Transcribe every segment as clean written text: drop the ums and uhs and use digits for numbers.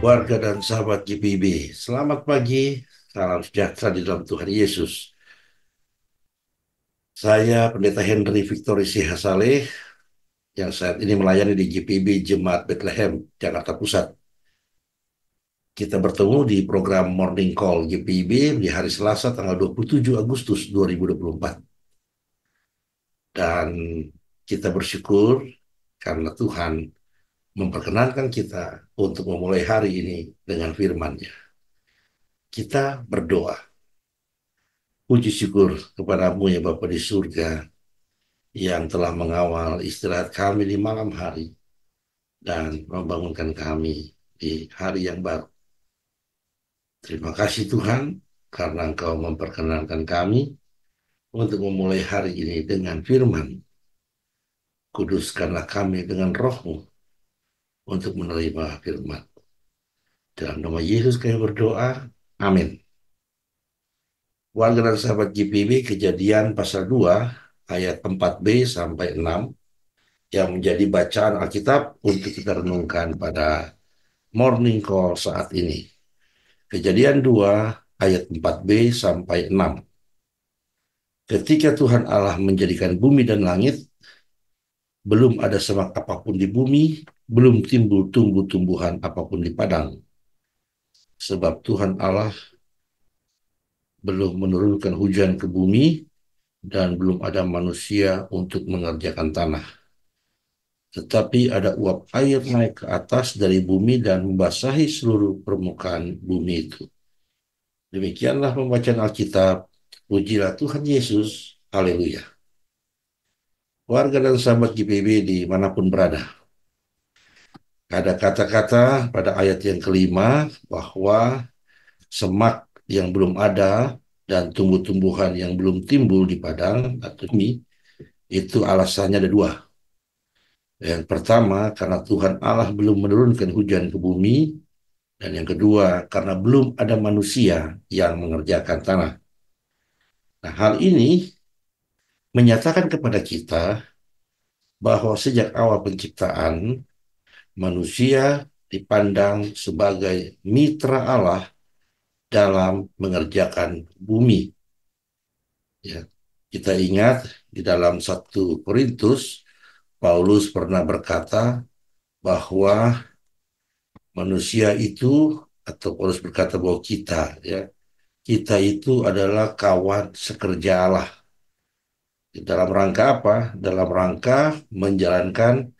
Warga dan sahabat GPIB, selamat pagi, salam sejahtera di dalam Tuhan Yesus. Saya Pendeta Henry Victory Sihasaleh yang saat ini melayani di GPIB Jemaat Bethlehem, Jakarta Pusat. Kita bertemu di program Morning Call GPIB di hari Selasa tanggal 27 Agustus 2024. Dan kita bersyukur karena Tuhan memperkenankan kita untuk memulai hari ini dengan firman-Nya. Kita berdoa. Puji syukur kepadamu ya Bapa di surga yang telah mengawal istirahat kami di malam hari dan membangunkan kami di hari yang baru. Terima kasih Tuhan karena Engkau memperkenankan kami untuk memulai hari ini dengan firman. Kuduskanlah kami dengan roh-Mu untuk menerima firman. Dalam nama Yesus kami berdoa. Amin. Warga dan sahabat GPB, Kejadian pasal 2 ayat 4b sampai 6 yang menjadi bacaan Alkitab untuk kita renungkan pada Morning Call saat ini. Kejadian 2 ayat 4b sampai 6. Ketika Tuhan Allah menjadikan bumi dan langit, belum ada semak apapun di bumi, belum timbul tumbuh-tumbuhan apapun di padang. Sebab Tuhan Allah belum menurunkan hujan ke bumi dan belum ada manusia untuk mengerjakan tanah. Tetapi ada uap air naik ke atas dari bumi dan membasahi seluruh permukaan bumi itu. Demikianlah pembacaan Alkitab. Pujilah Tuhan Yesus. Haleluya. Warga dan sahabat GPB dimanapun berada. Ada kata-kata pada ayat yang kelima bahwa semak yang belum ada dan tumbuh-tumbuhan yang belum timbul di padang atau bumi, itu alasannya ada dua. Yang pertama, karena Tuhan Allah belum menurunkan hujan ke bumi. Dan yang kedua, karena belum ada manusia yang mengerjakan tanah. Nah, hal ini menyatakan kepada kita bahwa sejak awal penciptaan, manusia dipandang sebagai mitra Allah dalam mengerjakan bumi. Ya, kita ingat di dalam 1 Korintus, Paulus pernah berkata bahwa manusia itu, atau Paulus berkata bahwa kita itu adalah kawan sekerja Allah. Dalam rangka apa? Dalam rangka menjalankan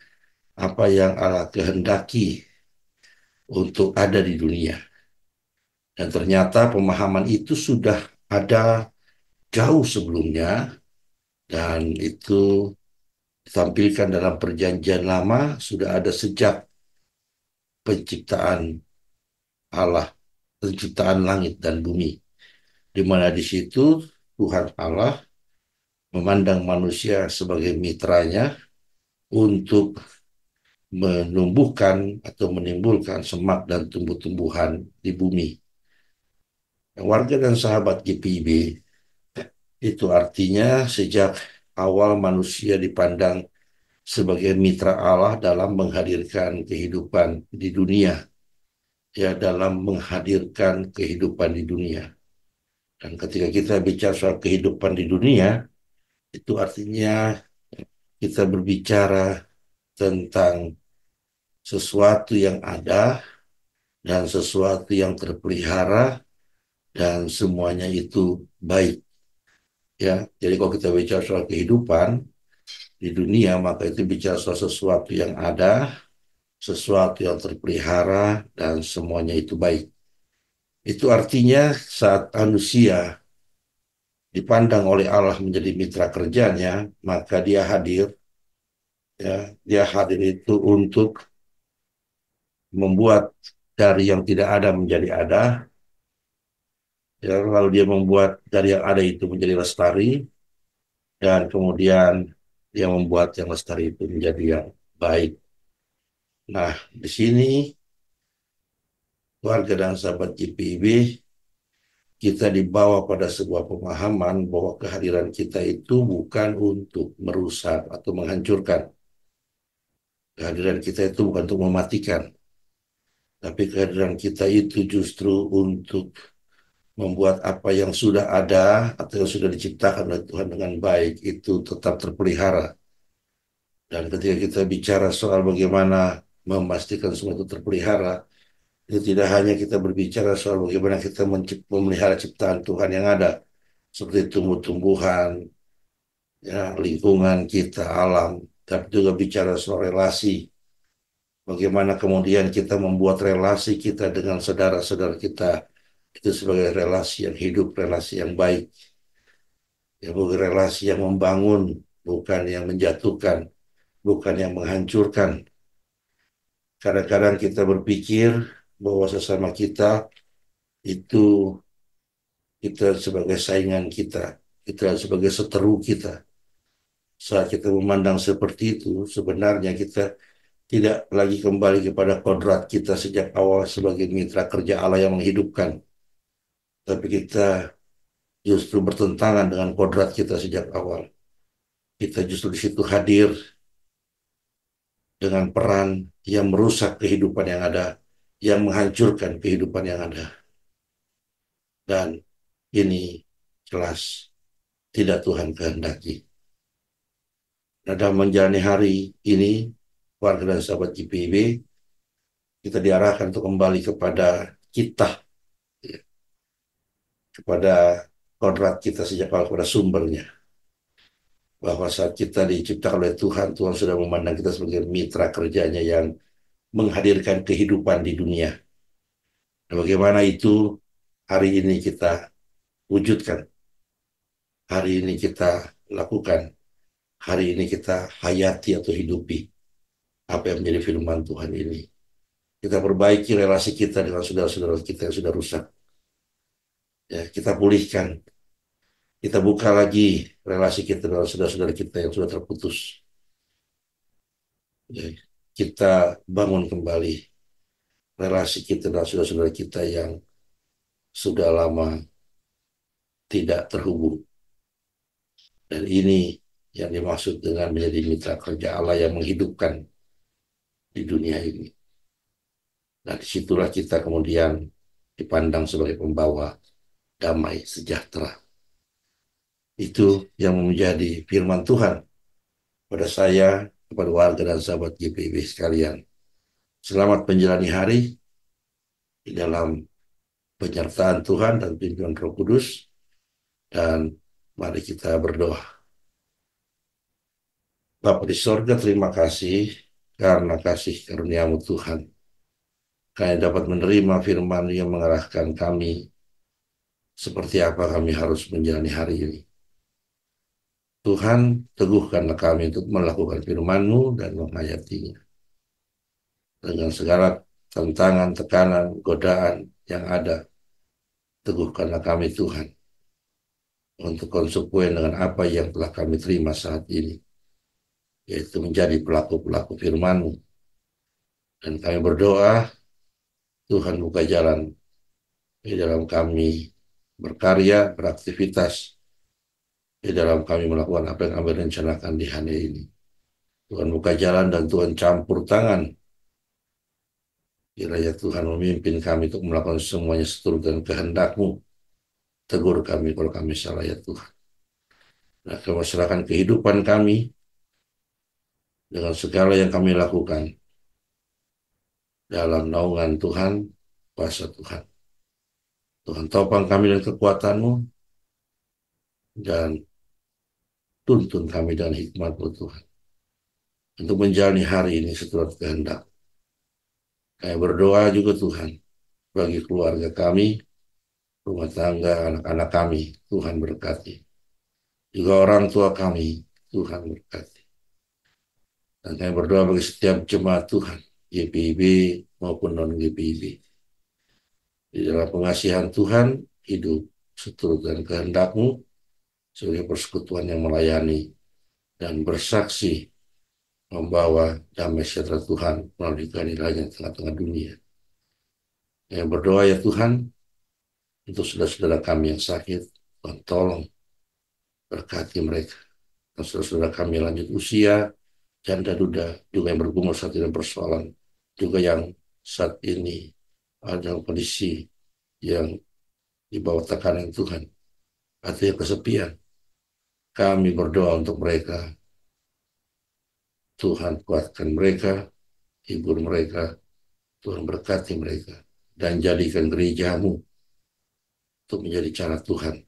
apa yang Allah kehendaki untuk ada di dunia. Dan ternyata pemahaman itu sudah ada jauh sebelumnya dan itu ditampilkan dalam perjanjian lama sudah ada sejak penciptaan Allah, penciptaan langit dan bumi. Di mana di situ Tuhan Allah memandang manusia sebagai mitranya untuk menumbuhkan atau menimbulkan semak dan tumbuh-tumbuhan di bumi. Warga dan sahabat GPIB, itu artinya sejak awal manusia dipandang sebagai mitra Allah dalam menghadirkan kehidupan di dunia, ya, dalam menghadirkan kehidupan di dunia. Dan ketika kita bicara soal kehidupan di dunia, itu artinya kita berbicara tentang sesuatu yang ada dan sesuatu yang terpelihara dan semuanya itu baik. Ya, jadi kalau kita bicara soal kehidupan di dunia, maka itu bicara soal sesuatu yang ada, sesuatu yang terpelihara, dan semuanya itu baik. Itu artinya saat manusia dipandang oleh Allah menjadi mitra kerjanya, maka dia hadir, ya, dia hadir itu untuk membuat dari yang tidak ada menjadi ada, ya, lalu dia membuat dari yang ada itu menjadi lestari, dan kemudian dia membuat yang lestari itu menjadi yang baik. Nah, di sini warga dan sahabat GPIB, kita dibawa pada sebuah pemahaman bahwa kehadiran kita itu bukan untuk merusak atau menghancurkan. Kehadiran kita itu bukan untuk mematikan, Tapi kehadiran kita itu justru untuk membuat apa yang sudah ada atau yang sudah diciptakan oleh Tuhan dengan baik itu tetap terpelihara. Dan ketika kita bicara soal bagaimana memastikan semua itu terpelihara, itu tidak hanya kita berbicara soal bagaimana kita memelihara ciptaan Tuhan yang ada, seperti tumbuh-tumbuhan, ya, lingkungan kita, alam, tapi juga bicara soal relasi. Bagaimana kemudian kita membuat relasi kita dengan saudara-saudara kita itu sebagai relasi yang hidup, relasi yang baik, ya, bukan relasi yang membangun, bukan yang menjatuhkan, bukan yang menghancurkan. Kadang-kadang kita berpikir bahwa sesama kita itu kita sebagai saingan kita, kita sebagai seteru kita. Saat kita memandang seperti itu, sebenarnya kita tidak lagi kembali kepada kodrat kita sejak awal sebagai mitra kerja Allah yang menghidupkan. Tapi kita justru bertentangan dengan kodrat kita sejak awal. Kita justru di situ hadir dengan peran yang merusak kehidupan yang ada, yang menghancurkan kehidupan yang ada. Dan ini jelas tidak Tuhan kehendaki. Nah, dalam menjalani hari ini, warga dan sahabat GPIB, kita diarahkan untuk kembali kepada kita, ya, kepada kodrat kita sejak awal, kepada sumbernya. Bahwa saat kita diciptakan oleh Tuhan, Tuhan sudah memandang kita sebagai mitra kerjanya yang menghadirkan kehidupan di dunia. Nah, bagaimana itu hari ini kita wujudkan, hari ini kita lakukan, hari ini kita hayati atau hidupi apa yang menjadi firman Tuhan ini. Kita perbaiki relasi kita dengan saudara-saudara kita yang sudah rusak. Ya, kita pulihkan, kita buka lagi relasi kita dengan saudara-saudara kita yang sudah terputus. Ya, kita bangun kembali relasi kita dengan saudara-saudara kita yang sudah lama tidak terhubung. Dan ini yang dimaksud dengan menjadi mitra kerja Allah yang menghidupkan di dunia ini. Nah, disitulah kita kemudian dipandang sebagai pembawa damai sejahtera. Itu yang menjadi firman Tuhan pada saya, kepada warga dan sahabat GPIB sekalian. Selamat menjalani hari di dalam penyertaan Tuhan dan pimpinan Roh Kudus. Dan mari kita berdoa. Bapa di sorga, terima kasih karena kasih karuniamu Tuhan. Kami dapat menerima firman yang mengarahkan kami seperti apa kami harus menjalani hari ini. Tuhan, teguhkanlah kami untuk melakukan firman-Mu dan menghayatinya. Dengan segala tantangan, tekanan, godaan yang ada, teguhkanlah kami Tuhan untuk konsekuen dengan apa yang telah kami terima saat ini, yaitu menjadi pelaku-pelaku firman-Mu. Dan kami berdoa, Tuhan buka jalan di dalam kami berkarya, beraktivitas, di dalam kami melakukan apa yang kami rencanakan di hari ini. Tuhan buka jalan dan Tuhan campur tangan. Kiranya Tuhan memimpin kami untuk melakukan semuanya seturut dengan kehendak-Mu. Tegur kami kalau kami salah ya Tuhan. Nah, kami serahkan kehidupan kami dengan segala yang kami lakukan dalam naungan Tuhan, kuasa Tuhan. Tuhan topang kami dengan kekuatan-Mu dan tuntun kami dengan hikmat-Mu Tuhan. Untuk menjalani hari ini seturut kehendak. Kami berdoa juga Tuhan bagi keluarga kami, rumah tangga, anak-anak kami, Tuhan berkati. Juga orang tua kami, Tuhan berkati. Dan kami berdoa bagi setiap jemaat Tuhan, GPIB maupun non-GPIB. Di dalam pengasihan Tuhan, hidup seturut dan kehendak-Mu sebagai persekutuan yang melayani dan bersaksi membawa damai sejahtera Tuhan melalui kehadirannya di tengah-tengah dunia. Yang berdoa ya Tuhan, untuk saudara-saudara kami yang sakit, Tuhan tolong berkati mereka. Dan saudara-saudara kami yang lanjut usia, janda duda, juga yang bergumul saat ini persoalan, juga yang saat ini ada kondisi yang di bawah tekanan Tuhan, artinya kesepian. Kami berdoa untuk mereka. Tuhan kuatkan mereka, hibur mereka, Tuhan berkati mereka, dan jadikan gerejamu untuk menjadi cara Tuhan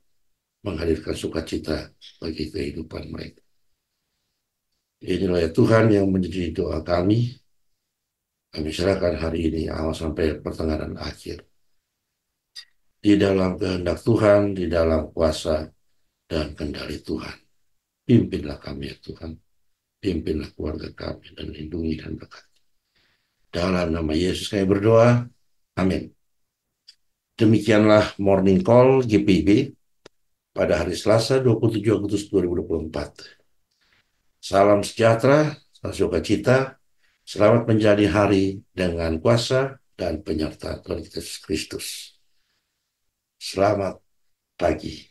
menghadirkan sukacita bagi kehidupan mereka. Inilah ya Tuhan yang menjadi doa kami. Kami serahkan hari ini awal sampai pertengahan akhir. Di dalam kehendak Tuhan, di dalam kuasa dan kendali Tuhan. Pimpinlah kami ya Tuhan. Pimpinlah keluarga kami dan lindungi dan berkati. Dalam nama Yesus kami berdoa. Amin. Demikianlah Morning Call GPIB pada hari Selasa 27 Agustus 2024. Salam sejahtera, salam sukacita, selamat menjadi hari dengan kuasa dan penyertaan Tuhan Yesus Kristus. Selamat pagi.